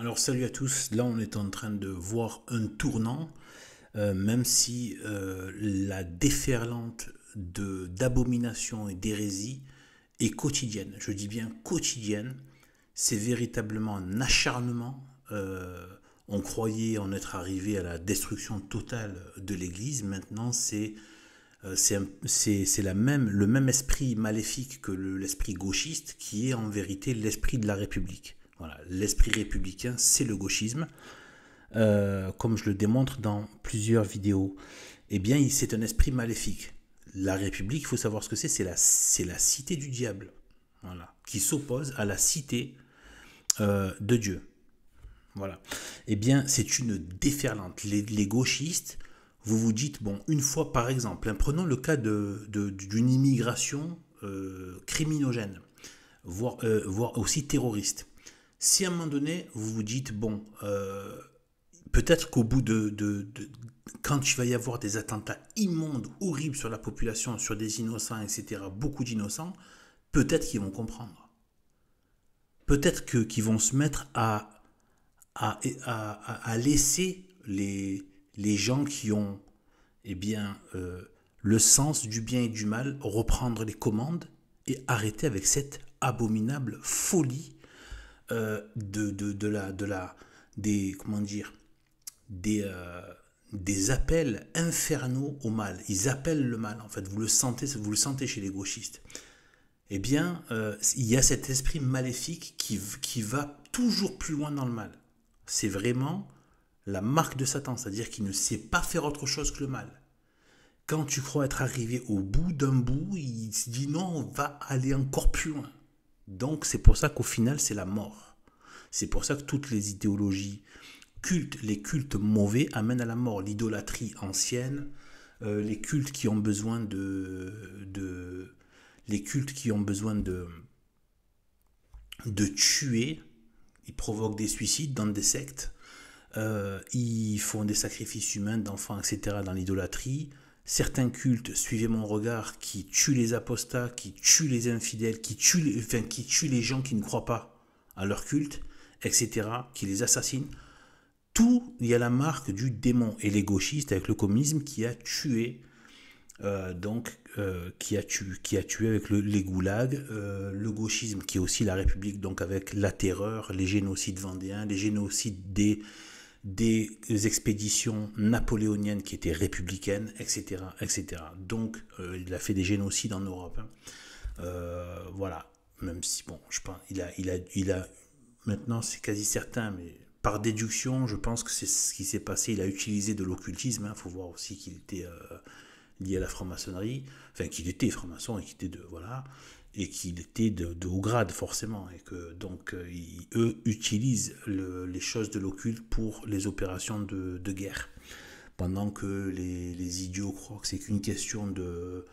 Alors salut à tous, là on est en train de voir un tournant, même si la déferlante d'abomination et d'hérésie est quotidienne. Je dis bien quotidienne, c'est véritablement un acharnement. On croyait en être arrivé à la destruction totale de l'Église, maintenant c'est le même esprit maléfique que l'esprit gauchiste qui est en vérité l'esprit de la République. Voilà, l'esprit républicain, c'est le gauchisme, comme je le démontre dans plusieurs vidéos. Eh bien, c'est un esprit maléfique. La République, il faut savoir ce que c'est la cité du diable, voilà, qui s'oppose à la cité de Dieu. Voilà. Eh bien, c'est une déferlante. Les gauchistes, vous vous dites, bon, une fois par exemple, hein, prenons le cas d'une immigration criminogène, voire aussi terroriste. Si à un moment donné, vous vous dites, bon, peut-être qu'au bout quand il va y avoir des attentats immondes, horribles sur la population, sur des innocents, etc., beaucoup d'innocents, peut-être qu'ils vont comprendre. Peut-être qu'ils vont se mettre à laisser les gens qui ont eh bien, le sens du bien et du mal reprendre les commandes et arrêter avec cette abominable folie des comment dire des appels infernaux au mal. Ils appellent le mal en fait. Vous le sentez chez les gauchistes. Eh bien, il y a cet esprit maléfique qui va toujours plus loin dans le mal. C'est vraiment la marque de Satan, c'est-à-dire qu'il ne sait pas faire autre chose que le mal. Quand tu crois être arrivé au bout d'un bout, il se dit non, on va aller encore plus loin. Donc c'est pour ça qu'au final, c'est la mort. C'est pour ça que toutes les idéologies les cultes mauvais amènent à la mort. L'idolâtrie ancienne, les cultes qui ont besoin les cultes qui ont besoin de tuer, ils provoquent des suicides dans des sectes, ils font des sacrifices humains d'enfants, etc. dans l'idolâtrie. Certains cultes, suivez mon regard, qui tuent les apostats, qui tuent les infidèles, qui tuent les gens qui ne croient pas à leur culte, etc., qui les assassinent. Tout, il y a la marque du démon. Et les gauchistes, avec le communisme, qui a tué, qui a tué avec les goulags, le gauchisme, qui est aussi la République, donc avec la terreur, les génocides vendéens, les génocides des expéditions napoléoniennes qui étaient républicaines, etc. etc. Donc, il a fait des génocides en Europe. Hein. Voilà. Même si, bon, je pense, il a maintenant, c'est quasi certain, mais par déduction, je pense que c'est ce qui s'est passé. Il a utilisé de l'occultisme. Il faut voir aussi qu'il était lié à la franc-maçonnerie. Enfin, qu'il était franc-maçon et qu'il était voilà. Et qu'il était de haut grade forcément, et que donc eux utilisent les choses de l'occulte pour les opérations de guerre, pendant que les idiots croient que c'est qu'une question de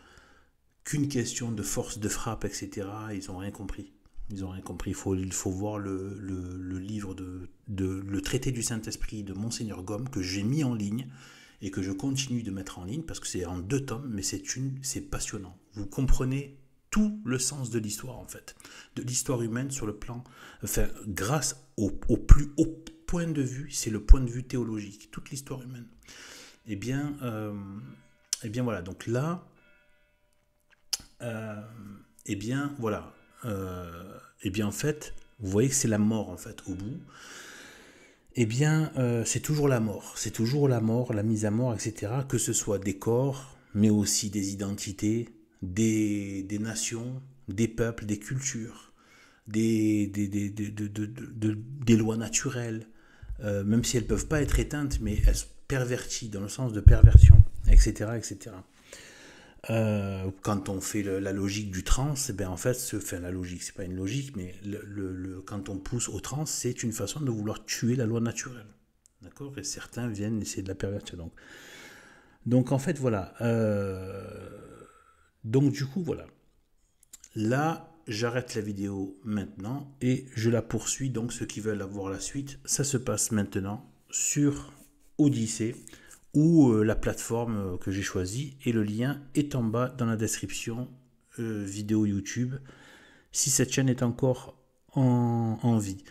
force de frappe, etc. Ils n'ont rien compris. Ils ont rien compris. Il faut voir le livre le traité du Saint-Esprit de Monseigneur Gomme, que j'ai mis en ligne et que je continue de mettre en ligne parce que c'est en 2 tomes, mais c'est passionnant. Vous comprenez tout le sens de l'histoire, en fait, de l'histoire humaine sur le plan, enfin, grâce au plus haut point de vue, c'est le point de vue théologique, toute l'histoire humaine. Eh bien voilà, donc là, eh bien voilà, eh bien en fait, vous voyez que c'est la mort en fait au bout. Eh bien, c'est toujours la mort, la mise à mort, etc. Que ce soit des corps, mais aussi des identités, des nations, des peuples, des cultures, des lois naturelles, même si elles ne peuvent pas être éteintes, mais elles sont perverties dans le sens de perversion, etc. etc. Quand on fait la logique du trans, eh bien en fait, la logique, c'est pas une logique, mais quand on pousse au trans, c'est une façon de vouloir tuer la loi naturelle. D'accord. Et certains viennent essayer de la pervertir. Donc en fait, voilà. Donc du coup, voilà. Là, j'arrête la vidéo maintenant et je la poursuis. Donc ceux qui veulent avoir la suite, ça se passe maintenant sur Odyssée ou la plateforme que j'ai choisie, et le lien est en bas dans la description vidéo YouTube si cette chaîne est encore en vie.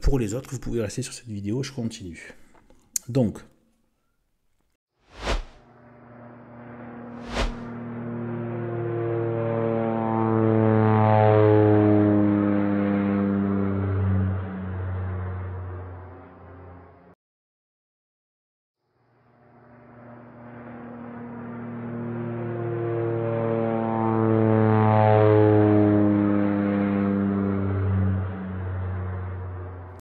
Pour les autres, vous pouvez rester sur cette vidéo, je continue. Donc,